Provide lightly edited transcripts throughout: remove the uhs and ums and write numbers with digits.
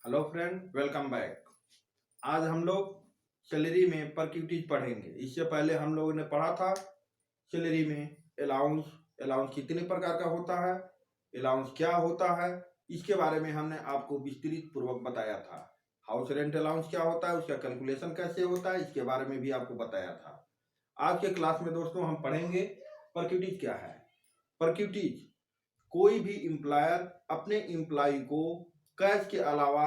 Hello friend, welcome back. आज हम लोग सैलरी में पर्क्यूटीज पढ़ेंगे। इससे पहले हम लोगों ने पढ़ा था सैलरी में अलाउंस। अलाउंस कितने प्रकार का होता है, अलाउंस क्या होता है, इसके बारे में हमने आपको विस्तृत पूर्वक बताया था। हाउस रेंट अलाउंस क्या होता है, उसका कैलकुलेशन कैसे होता है, इसके बारे में भी आपको बताया था। आज के क्लास में दोस्तों हम पढ़ेंगे पर्क्यूटीज क्या है। पर्क्यूटीज कोई भी एम्प्लॉयर अपने एम्प्लॉय को कैश के अलावा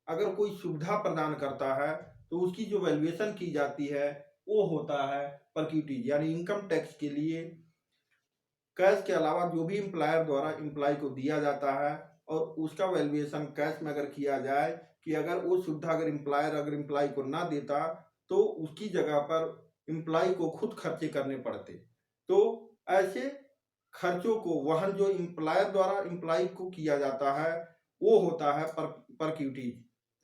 अगर कोई सुविधा प्रदान करता है तो उसकी जो वैल्यूएशन की जाती है वो होता है पर्क्यूटीज। यानी इनकम टैक्स के लिए कैश के अलावा जो भी एम्प्लॉयर द्वारा एम्प्लॉय को दिया जाता है और उसका वैल्यूएशन कैश में अगर किया जाए कि अगर वो सुविधा अगर एम्प्लॉय को ना देता तो उसकी जगह पर एम्प्लॉय को खुद खर्चे करने पड़ते। तो ऐसे खर्चों को वहन जो एम्प्लॉयर द्वारा एम्प्लॉय को किया जाता है वो होता है पर्क्यूटीज।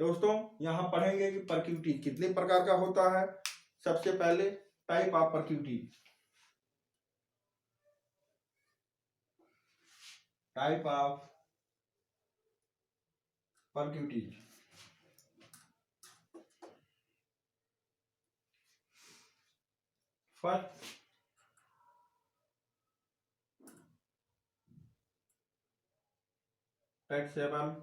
दोस्तों यहाँ पढ़ेंगे कि पर्क्यूटीज कितने प्रकार का होता है। सबसे पहले type of perquisites. Type of perquisites. First, taxable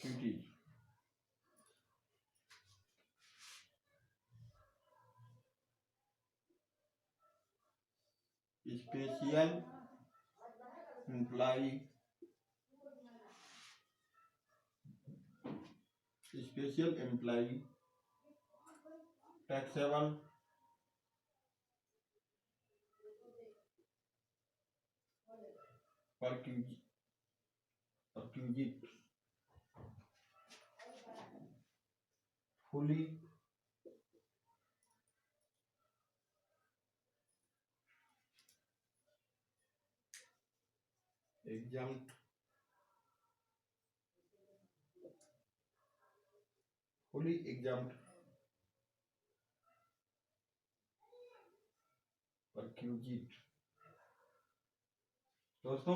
duties. Special employ taxable perquisite fully exempt perquisite. दोस्तों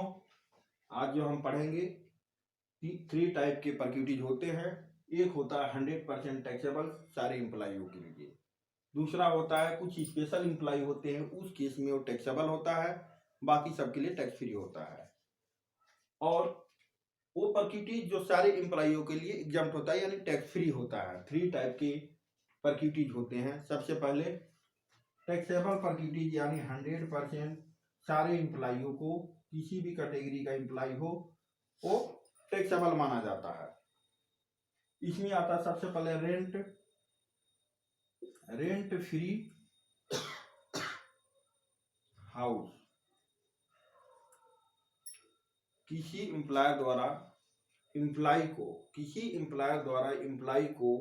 आज जो हम पढ़ेंगे 3 टाइप के पर्क्यूटीज होते हैं। एक होता है 100% टैक्सेबल सारे एम्प्लॉयों के लिए। दूसरा होता है कुछ स्पेशल एम्प्लॉय होते हैं, उस केस में वो टैक्सेबल होता है, बाकी सबके लिए टैक्स फ्री होता है। और वो पर्क्यूटीज जो सारे एम्प्लॉयों के लिए एग्जाम्प्ट होता है यानी टैक्स फ्री होता है। 3 टाइप के पर्क्यूटीज होते हैं। सबसे पहले टैक्सेबल पर्क्यूटीज यानी 100% सारे एम्प्लॉयों को, किसी भी कैटेगरी का एम्प्लॉय हो वो टैक्सेबल माना जाता है। इसमें आता है सबसे पहले रेंट फ्री हाउस। किसी एम्प्लॉयर द्वारा एम्प्लॉय को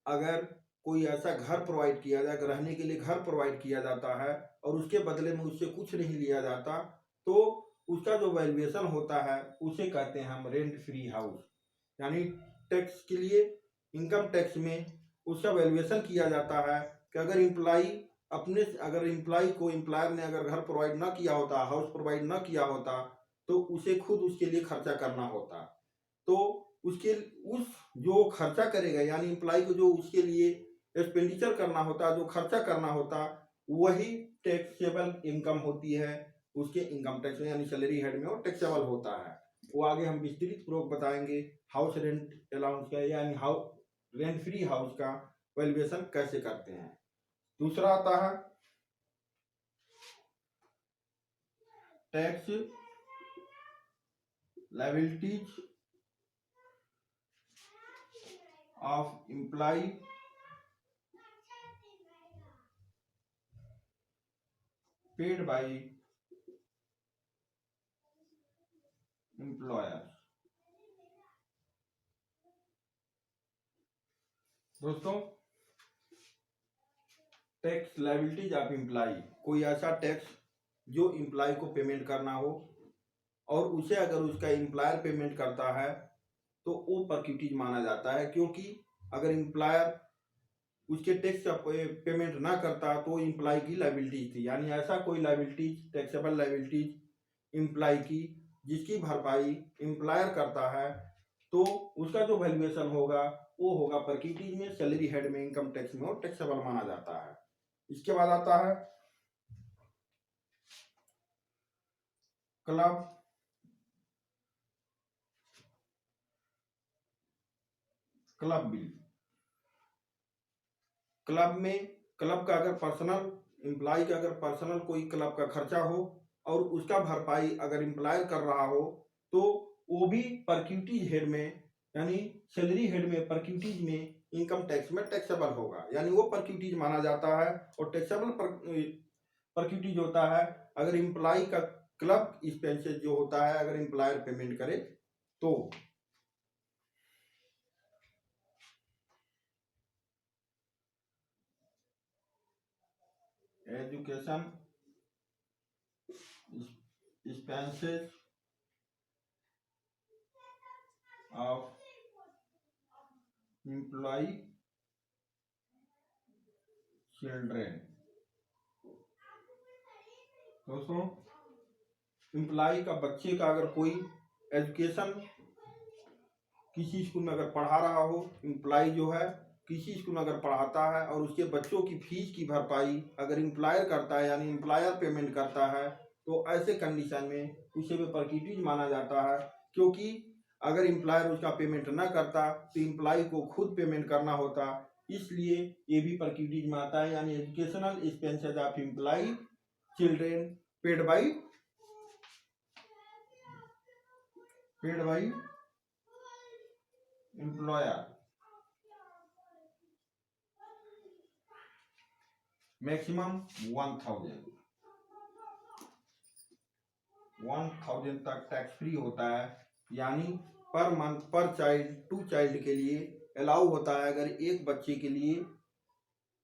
अगर कोई ऐसा घर प्रोवाइड किया जाए, रहने के लिए घर प्रोवाइड किया जाता है और उसके बदले में उससे कुछ नहीं लिया जाता तो उसका जो वैल्यूएशन होता है उसे कहते हैं हम रेंट फ्री हाउस। यानी टैक्स के लिए इनकम टैक्स में उसका वैल्यूएशन किया जाता है कि अगर एम्प्लॉय एम्प्लॉयर ने अगर घर प्रोवाइड ना किया होता, हाउस प्रोवाइड ना किया होता तो उसे खुद उसके लिए खर्चा करना होता। तो उसके उस जो खर्चा करेगा यानी एम्प्लॉय को जो उसके लिए एक्सपेंडिचर करना होता, जो खर्चा करना होता, वही टैक्सेबल इनकम होती है। उसके इनकम टैक्स में यानी सैलरी हेड में वो टैक्सेबल होता है। वो आगे हम विस्तृत पूर्वक बताएंगे हाउस रेंट अलाउंस का यानी रेंट फ्री हाउस का वैल्यूएशन कैसे करते हैं। दूसरा आता है tax liabilities of employee paid by employer. दोस्तों टैक्स लायबिलिटीज ऑफ एम्प्लॉय, कोई ऐसा टैक्स जो एम्प्लॉय को पेमेंट करना हो और उसे अगर उसका एम्प्लॉयर पेमेंट करता है तो वो पर्क्यूटीज माना जाता है। क्योंकि अगर एम्प्लॉयर उसके टैक्स का पेमेंट ना करता तो इम्प्लाई की लाइबिलिटीज थी, यानी ऐसा कोई लाइबिलिटीज, टैक्सेबल लाइबिलिटीज इम्प्लाई की जिसकी भरपाई इम्प्लायर करता है, तो उसका जो वैल्यूएशन होगा वो होगा परक्यूटीज में, सैलरी हेड में, इनकम टैक्स में और टैक्सेबल माना जाता है। इसके बाद आता है क्लब बिल। क्लब में, क्लब का अगर पर्सनल, एम्प्लॉय का अगर पर्सनल कोई क्लब का खर्चा हो और उसका भरपाई अगर एम्प्लॉयर कर रहा हो तो वो भी परक्यूटीज हेड में, यानी सैलरी हेड में, परक्यूटीज में, इनकम टैक्स में टैक्सेबल होगा, यानी वो परक्यूटीज माना जाता है। और टैक्सेबल परक्यूटीज होता है अगर एम्प्लॉय का क्लब एक्सपेंसेस जो होता है अगर एम्प्लॉयर पेमेंट करे तो। Education expenses of employee children। दोस्तों, एम्प्लॉय का, बच्चे का अगर कोई एजुकेशन किसी स्कूल में अगर पढ़ा रहा हो, एम्प्लॉय जो है किसी स्कूल में अगर पढ़ाता है और उसके बच्चों की फीस की भरपाई अगर एम्प्लॉयर करता है, यानी एम्प्लॉयर पेमेंट करता है, तो ऐसे कंडीशन में उसे भी परक्यूटीज माना जाता है। क्योंकि अगर एम्प्लॉयर उसका पेमेंट ना करता तो एम्प्लॉय को खुद पेमेंट करना होता, इसलिए ये भी परक्यूटीज में आता है। यानी educational expenses of employee children paid by employer maximum 1000 तक टैक्स फ्री होता है, यानी पर मंथ पर चाइल्ड, 2 चाइल्ड के लिए अलाउ होता है। अगर एक बच्चे के लिए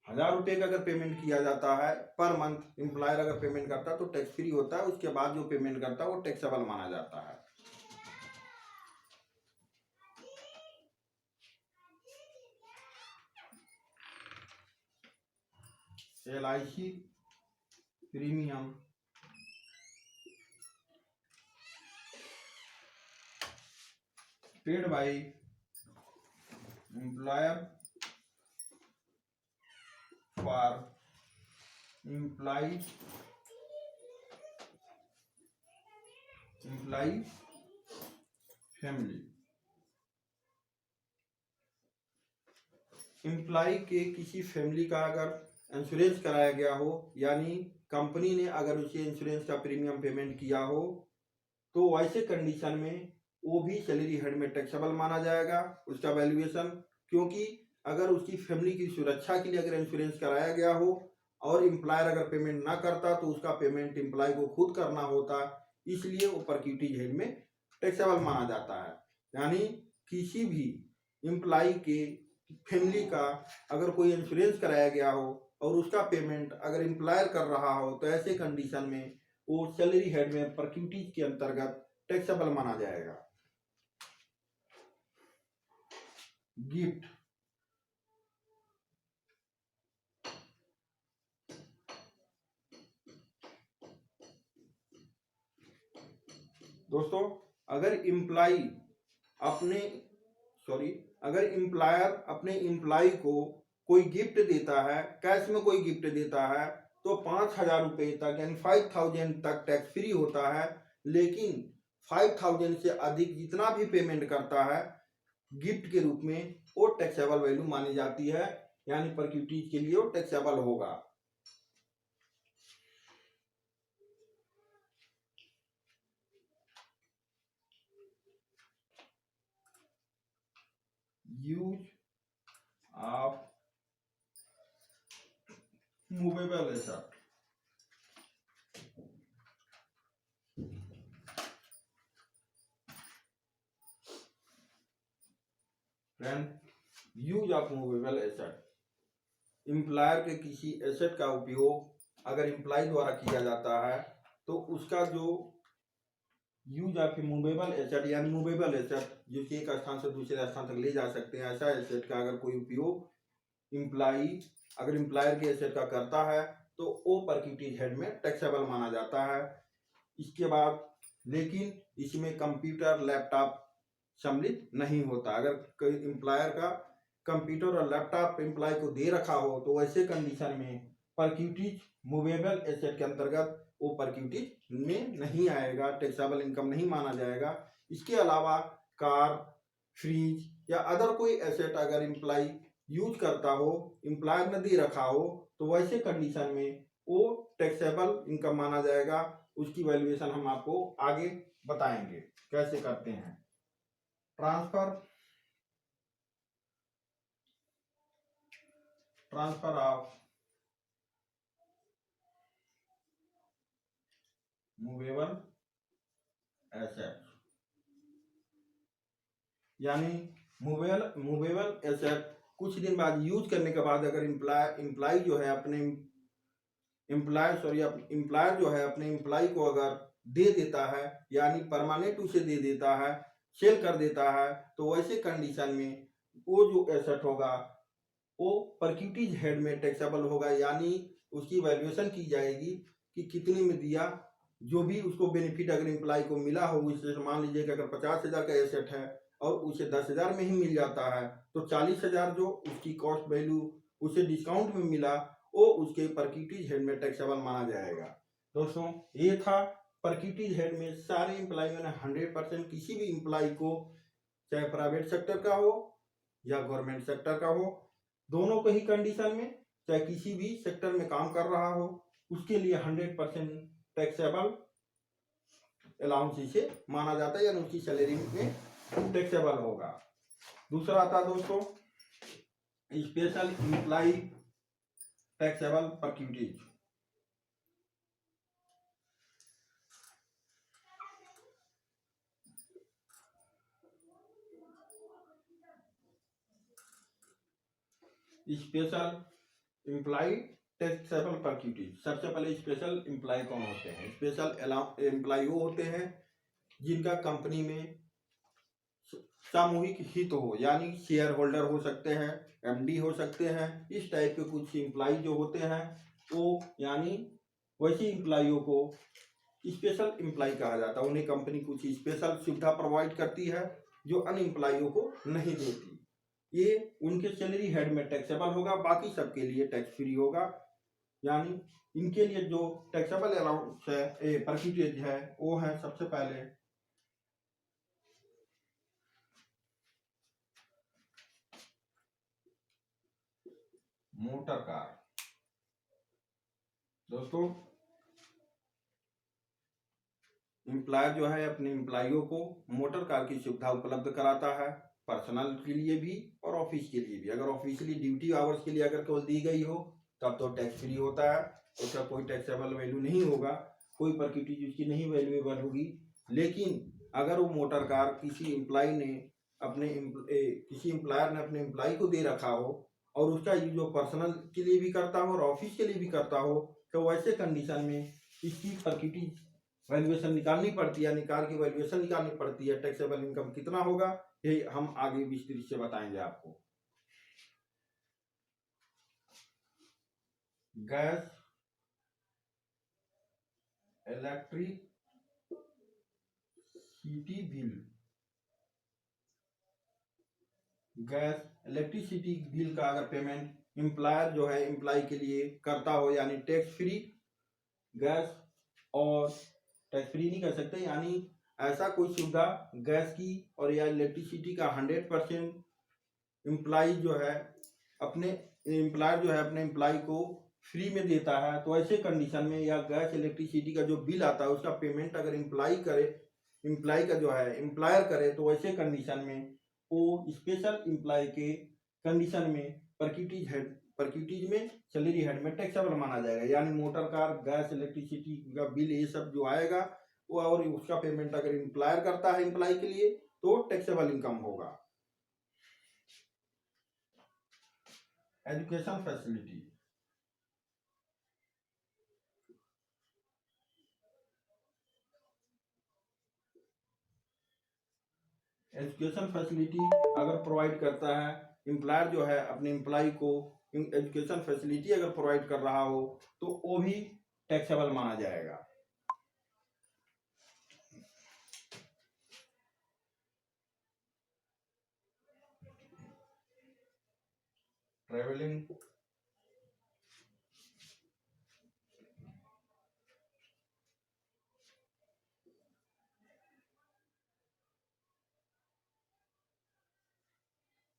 1000 रुपये का अगर पेमेंट किया जाता है पर मंथ, एम्प्लॉयर अगर पेमेंट करता है तो टैक्स फ्री होता है, उसके बाद जो पेमेंट करता है वो टैक्सेबल माना जाता है। LIC premium paid by employer for employee family. Employee के किसी फैमिली का अगर इंश्योरेंस कराया गया हो, यानी कंपनी ने अगर उसे इंश्योरेंस का प्रीमियम पेमेंट किया हो, तो वैसे कंडीशन में वो भी सैलरी हेड में टैक्सेबल माना जाएगा उसका वैल्यूएशन। क्योंकि अगर उसकी फैमिली की सुरक्षा के लिए अगर इंश्योरेंस कराया गया हो और एम्प्लॉयर अगर पेमेंट ना करता तो उसका पेमेंट एम्प्लॉय को खुद करना होता, इसलिए वो परक्यूटीज हेड में टैक्सेबल माना जाता है। यानी किसी भी एम्प्लॉय के फैमिली का अगर कोई इंश्योरेंस कराया गया हो और उसका पेमेंट अगर एम्प्लॉयर कर रहा हो तो ऐसे कंडीशन में वो सैलरी हेड में परक्यूटीज के अंतर्गत टैक्सेबल माना जाएगा। गिफ्ट, दोस्तों, अगर एम्प्लॉयर अपने एम्प्लॉय को कोई गिफ्ट देता है, कैश में कोई गिफ्ट देता है, तो 5000 रुपये तक यानी 5000 तक टैक्स फ्री होता है। लेकिन 5000 से अधिक जितना भी पेमेंट करता है गिफ्ट के रूप में वो टैक्सेबल वैल्यू मानी जाती है, यानी परक्यूटीज के लिए वो टैक्सेबल होगा। Use of movable asset, use of movable asset, employer के किसी एसेट का उपयोग अगर एम्प्लॉय द्वारा किया जाता है तो उसका जो यूज ऑफ मूवेबल एसेट, यानी मूवेबल एसेट जो एक स्थान से दूसरे स्थान तक ले जा सकते हैं, ऐसा एसेट का अगर कोई उपयोग इम्प्लाई अगर एम्प्लॉयर के एसेट का करता है तो वो परक्यूटेज हेड में टैक्सेबल माना जाता है। इसके बाद लेकिन इसमें कंप्यूटर लैपटॉप सम्मिलित नहीं होता। अगर कोई एम्प्लॉयर का कंप्यूटर और लैपटॉप एम्प्लॉय को दे रखा हो तो वैसे कंडीशन में परक्यूटेज मूवेबल एसेट के अंतर्गत वो परक्यूटेज में नहीं आएगा, टैक्सेबल इनकम नहीं माना जाएगा। इसके अलावा कार, फ्रिज या अदर कोई एसेट अगर एम्प्लॉय यूज करता हो, एम्प्लॉयर ने दे रखा हो, तो वैसे कंडीशन में वो टैक्सेबल इनकम माना जाएगा। उसकी वैल्यूएशन हम आपको आगे बताएंगे कैसे करते हैं। ट्रांसफर ऑफ मूवेबल एसेट, यानी मूवेबल एसेट कुछ दिन बाद यूज करने के बाद अगर एम्प्लॉय जो है अपने एम्प्लॉयर जो है अपने एम्प्लॉय को अगर दे देता है, यानी परमानेंट उसे दे देता है, सेल कर देता है, तो वैसे कंडीशन में वो जो एसेट होगा वो परक्यूटेज हेड में टैक्सेबल होगा। यानी उसकी वैल्यूएशन की जाएगी कि कितने में दिया, जो भी उसको बेनिफिट अगर एम्प्लॉय को मिला हो, उससे मान लीजिए कि अगर 50,000 का एसेट है और उसे 10,000 में ही मिल जाता है, तो 40,000 जो उसकी कॉस्ट वैल्यू उसे डिस्काउंट में मिला वो उसके परक्यूटेज हेड में टैक्सेबल माना जाएगा। दोस्तों ये था परक्यूटेज हेड में सारे एम्प्लॉयों ने 100% किसी भी एम्प्लॉय को, चाहे प्राइवेट सेक्टर का हो या गवर्नमेंट सेक्टर का हो, दोनों को ही कंडीशन में, चाहे किसी भी सेक्टर में काम कर रहा हो, उसके लिए 100% टैक्सेबल अलाउंस इसे माना जाता है, यानी उसकी सैलरी में टैक्सेबल होगा। दूसरा आता दोस्तों special employ taxable perquisite. Special employ taxable perquisite, सबसे पहले स्पेशल एम्प्लॉय कौन होते हैं? स्पेशल एम्प्लॉय वो होते हैं जिनका कंपनी में सामूहिक हित हो, यानी शेयर होल्डर हो सकते हैं, एमडी हो सकते हैं। इस टाइप के कुछ एम्प्लॉय जो होते हैं वो, यानी वैसे एम्प्लॉयों को स्पेशल एम्प्लॉय कहा जाता है। उन्हें कंपनी कुछ स्पेशल सुविधा प्रोवाइड करती है जो अन्य एम्प्लॉयों को नहीं देती। ये उनके सैलरी हेड में टैक्सेबल होगा, बाकी सबके लिए टैक्स फ्री होगा। यानी इनके लिए जो टैक्सेबल अलाउंस है, परसेंटेज है, वो है सबसे पहले मोटर कार। दोस्तों एम्प्लॉयर जो है अपने एम्प्लॉयों को मोटर कार की सुविधा उपलब्ध कराता है, पर्सनल के लिए भी और ऑफिस के लिए भी। अगर ऑफिशियली ड्यूटी आवर्स के लिए अगर केवल दी गई हो तब तो टैक्स फ्री होता है, उसका कोई टैक्सेबल वैल्यू नहीं होगा, कोई परक्यूटेज उसकी नहीं वैल्यूएबल होगी। लेकिन अगर वो मोटर कार किसी एम्प्लॉय ने किसी एम्प्लॉयर ने अपने एम्प्लॉय को दे रखा हो और उसका यूज जो पर्सनल के लिए भी करता हो और ऑफिस के लिए भी करता हो, तो वैसे कंडीशन में इसकी परक्यूटेज वैल्यूएशन निकालनी पड़ती है, निकाल की वैल्यूएशन निकालनी पड़ती है। टैक्सेबल इनकम कितना होगा ये हम आगे विस्तृत से बताएंगे आपको। Gas, electricity bill, gas electricity bill का अगर पेमेंट एम्प्लॉयर जो है एम्प्लॉय के लिए करता हो, यानी टैक्स फ्री गैस, और टैक्स फ्री नहीं कर सकते, यानी ऐसा कोई सुविधा गैस की और या इलेक्ट्रिसिटी का 100% एम्प्लॉय जो है अपने एम्प्लॉयर जो है अपने एम्प्लॉय को फ्री में देता है, तो ऐसे कंडीशन में या गैस इलेक्ट्रिसिटी का जो बिल आता है उसका पेमेंट अगर एम्प्लॉय करे, एम्प्लॉय का जो है एम्प्लॉयर करे, तो वैसे कंडीशन में वो स्पेशल एम्प्लॉय के कंडीशन में परक्यूटेज में सैलरी हेड में टैक्सेबल माना जाएगा। यानी मोटर कार, गैस, इलेक्ट्रिसिटी का बिल, ये सब जो आएगा वो, और उसका पेमेंट अगर एम्प्लॉयर करता है एम्प्लॉय के लिए तो टैक्सेबल इनकम होगा। एजुकेशन फैसिलिटी, एजुकेशन फैसिलिटी अगर प्रोवाइड करता है एम्प्लॉयर जो है अपने एम्प्लॉय को एजुकेशन फैसिलिटी अगर प्रोवाइड कर रहा हो तो वो भी टैक्सेबल माना जाएगा। Travelling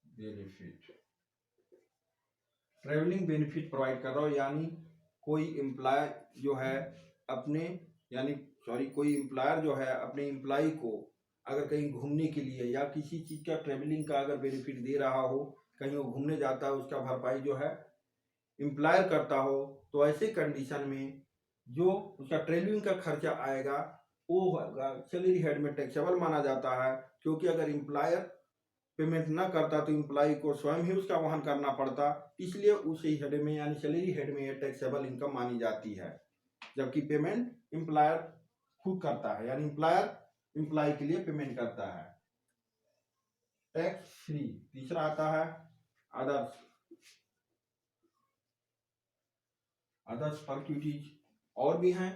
benefit, travelling benefit provide कर रहा हो, यानी कोई एम्प्लॉय जो है अपने कोई एम्प्लॉयर जो है अपने एम्प्लॉय को अगर कहीं घूमने के लिए या किसी चीज़ का ट्रेवलिंग का अगर बेनिफिट दे रहा हो, कहीं वो घूमने जाता है उसका भरपाई जो है एम्प्लॉयर करता हो, तो ऐसे कंडीशन में जो उसका ट्रेवलिंग का खर्चा आएगा वो सैलरी हेड में टैक्सेबल माना जाता है। क्योंकि अगर एम्प्लॉयर पेमेंट ना करता तो एम्प्लॉय को स्वयं ही उसका वहन करना पड़ता, इसलिए उसी हेड में यानी सैलरी हेड में ये टैक्सेबल इनकम मानी जाती है। जबकि पेमेंट एम्प्लॉयर खुद करता है, यानी एम्प्लॉयर एम्प्लॉय के लिए पेमेंट करता है। टैक्स फ्री तीसरा आता है अदर्स, अदर्स परक्यूटीज और भी हैं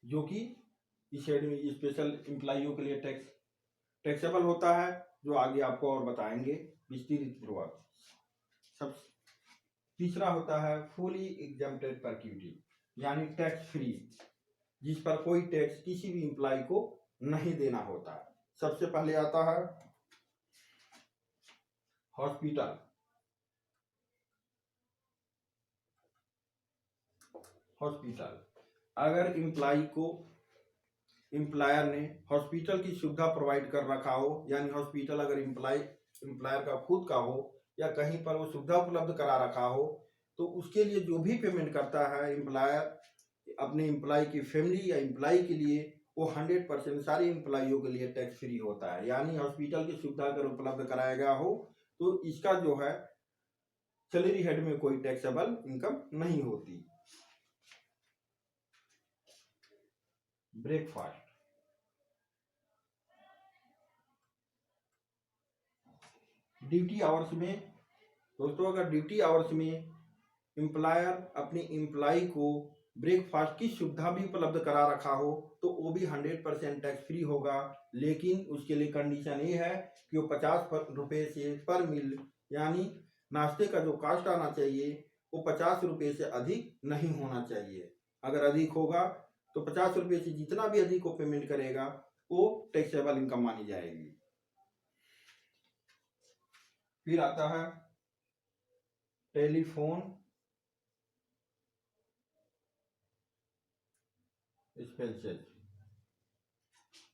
जो कि इस हेड में स्पेशल एम्प्लॉइयों के लिए टैक्सेबल होता है, जो आगे आपको और बताएंगे विस्तृत पूर्वक। सब तीसरा होता है फुली एग्जम्प्टेड परक्यूटी, यानी टैक्स फ्री, जिस पर कोई टैक्स किसी भी एम्प्लॉय को नहीं देना होता। सबसे पहले आता है हॉस्पिटल। हॉस्पिटल अगर एम्प्लॉयर ने हॉस्पिटल की सुविधा प्रोवाइड कर रखा हो, यानी हॉस्पिटल अगर एम्प्लॉयर का खुद का हो या कहीं पर वो सुविधा उपलब्ध करा रखा हो, तो उसके लिए जो भी पेमेंट करता है एम्प्लॉयर अपने एम्प्लॉय की फैमिली या एम्प्लॉय के लिए, वो 100% सारे एम्प्लॉइयों के लिए टैक्स फ्री होता है। यानी हॉस्पिटल की सुविधा अगर उपलब्ध कराया गया हो तो इसका जो है सैलरी हेड में कोई टैक्सेबल इनकम नहीं होती। ब्रेकफास्ट, ड्यूटी आवर्स में दोस्तों, अगर ड्यूटी आवर्स में एम्प्लॉयर अपनी एम्प्लॉय को ब्रेकफास्ट की सुविधा भी उपलब्ध करा रखा हो तो वो भी 100% टैक्स फ्री होगा। लेकिन उसके लिए कंडीशन ये है कि वो 50 रुपये से पर मील, यानी नाश्ते का जो कास्ट आना चाहिए वो 50 रुपये से अधिक नहीं होना चाहिए। अगर अधिक होगा तो 50 रुपये से जितना भी अधिक वो पेमेंट करेगा वो टैक्सेबल इनकम मानी जाएगी। फिर आता है टेलीफोन एक्सपेंसेस,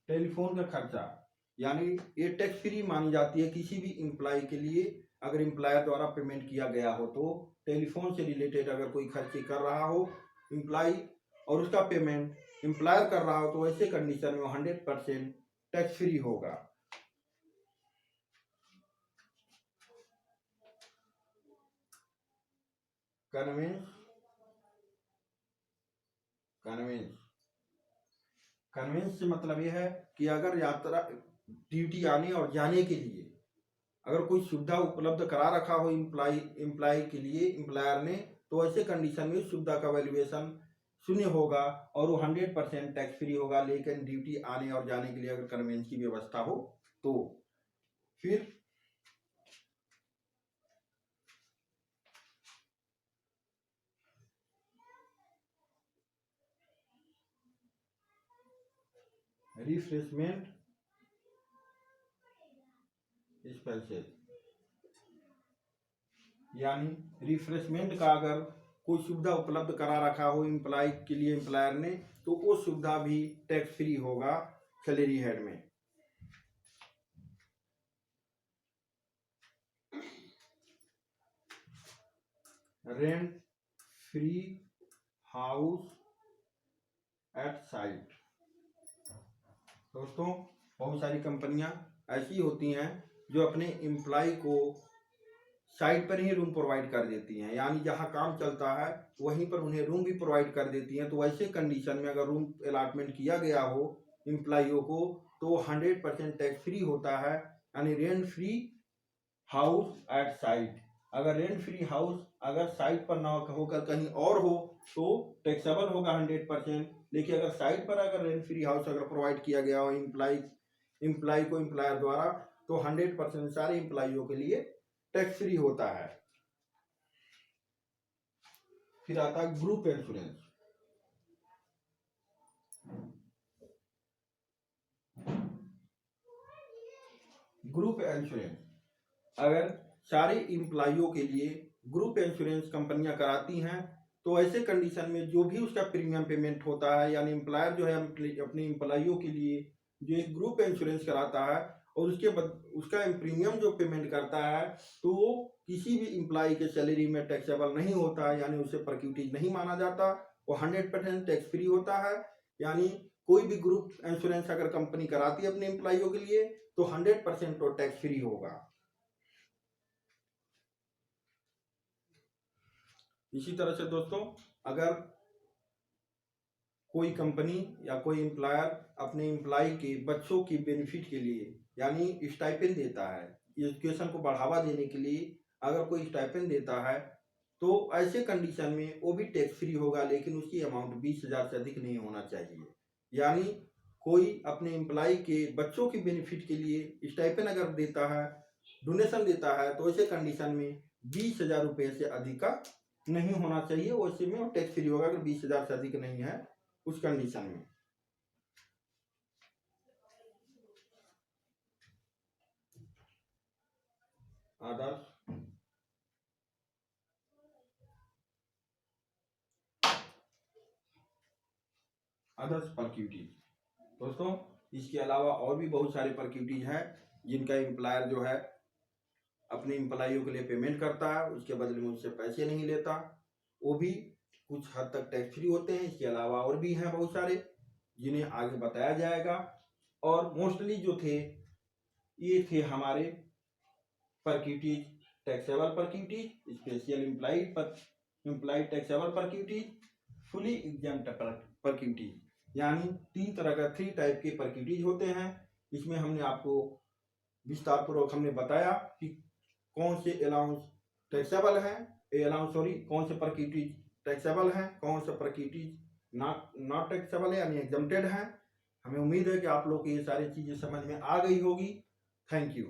टेलीफोन का खर्चा, यानी ये टैक्स फ्री मानी जाती है किसी भी एम्प्लॉय के लिए। अगर एम्प्लॉयर द्वारा पेमेंट किया गया हो तो टेलीफोन से रिलेटेड अगर कोई खर्चे कर रहा हो एम्प्लॉय और उसका पेमेंट एम्प्लॉयर कर रहा हो तो ऐसे कंडीशन में 100% टैक्स फ्री होगा। कन्वेंस से मतलब यह है कि अगर यात्रा ड्यूटी आने और जाने के लिए अगर कोई सुविधा उपलब्ध करा रखा हो एम्प्लॉय के लिए एम्प्लॉयर ने, तो ऐसे कंडीशन में उस सुविधा का वैल्यूएशन शून्य होगा और वो 100% टैक्स फ्री होगा। लेकिन ड्यूटी आने और जाने के लिए अगर कन्वेंस की व्यवस्था हो तो। फिर रिफ्रेशमेंट एक्सपेंसेस, यानी रिफ्रेशमेंट का अगर कोई सुविधा उपलब्ध करा रखा हो एम्प्लॉय के लिए एम्प्लॉयर ने, तो वो सुविधा भी टैक्स फ्री होगा सैलरी हेड में। Rent free house at site, दोस्तों बहुत सारी कंपनियां ऐसी होती हैं जो अपने एम्प्लॉय को साइट पर ही रूम प्रोवाइड कर देती हैं, यानी जहां काम चलता है वहीं पर उन्हें रूम भी प्रोवाइड कर देती हैं। तो ऐसे कंडीशन में अगर रूम अलॉटमेंट किया गया हो एम्प्लॉइयों को तो 100% टैक्स फ्री होता है, यानी rent free house at site. अगर रेंट फ्री हाउस अगर साइट पर ना होकर कहीं और हो तो टैक्सेबल होगा 100%। लेकिन अगर साइट पर अगर रेंट फ्री हाउस अगर प्रोवाइड किया गया हो एम्प्लाई को एम्प्लॉयर द्वारा तो 100% सारे एम्प्लॉइयों के लिए टैक्स फ्री होता है। फिर आता है ग्रुप इंश्योरेंस। ग्रुप इंश्योरेंस अगर सारे एम्प्लॉइयों के लिए ग्रुप इंश्योरेंस कंपनियां कराती हैं तो ऐसे कंडीशन में जो भी उसका प्रीमियम पेमेंट होता है, यानी एम्प्लॉयर जो है अपने एम्प्लॉइयों के लिए जो एक ग्रुप इंश्योरेंस कराता है और उसका प्रीमियम जो पेमेंट करता है तो वो किसी भी एम्प्लॉय के सैलरी में टैक्सेबल नहीं होता है, यानी उसे परक्यूटेज नहीं माना जाता। वो 100% टैक्स फ्री होता है। यानी कोई भी ग्रुप इंश्योरेंस अगर कंपनी कराती है अपने एम्प्लॉइयों के लिए तो 100% तो टैक्स फ्री होगा। इसी तरह से दोस्तों, अगर कोई कंपनी या कोई एम्प्लॉयर अपने एम्प्लॉय के बच्चों की बेनिफिट के लिए यानी स्टाइपेंड देता है, एजुकेशन को बढ़ावा देने के लिए अगर कोई स्टाइपेंड देता है तो ऐसे कंडीशन में वो भी टैक्स फ्री होगा, लेकिन उसकी अमाउंट 20,000 से अधिक नहीं होना चाहिए। यानी कोई अपने एम्प्लॉय के बच्चों की बेनिफिट के लिए स्टाइपेंड अगर देता है, डोनेशन देता है, तो ऐसे कंडीशन में 20,000 रुपये से अधिक का नहीं होना चाहिए। वैसे में वो टैक्स फ्री होगा अगर 20,000 से अधिक नहीं है उस कंडीशन में। आदर्श अदर्स परक्यूटीज दोस्तों, इसके अलावा और भी बहुत सारे परक्यूटीज हैं जिनका एम्प्लॉयर जो है अपने एम्प्लॉइयों के लिए पेमेंट करता है, उसके बदले में उससे पैसे नहीं लेता। वो भी कुछ हद तक टैक्स फ्री होते हैं। इसके अलावा और भी हैं बहुत सारे जिन्हें आगे बताया जाएगा। और मोस्टली जो थे ये थे हमारे perquisites, taxable perquisites, special employed taxable perquisites, fully exempt perquisites, यानी 3 तरह का 3 टाइप के परक्यूटीज होते हैं। इसमें हमने आपको विस्तार पूर्वक हमने बताया कि कौन से अलाउंस टैक्सेबल हैं, कौन से परक्यूटीज टैक्सेबल हैं, कौन से परक्यूटीज नॉट टैक्सेबल है यानी एग्जम्प्टेड हैं। हमें उम्मीद है कि आप लोग को ये सारी चीजें समझ में आ गई होगी। Thank you.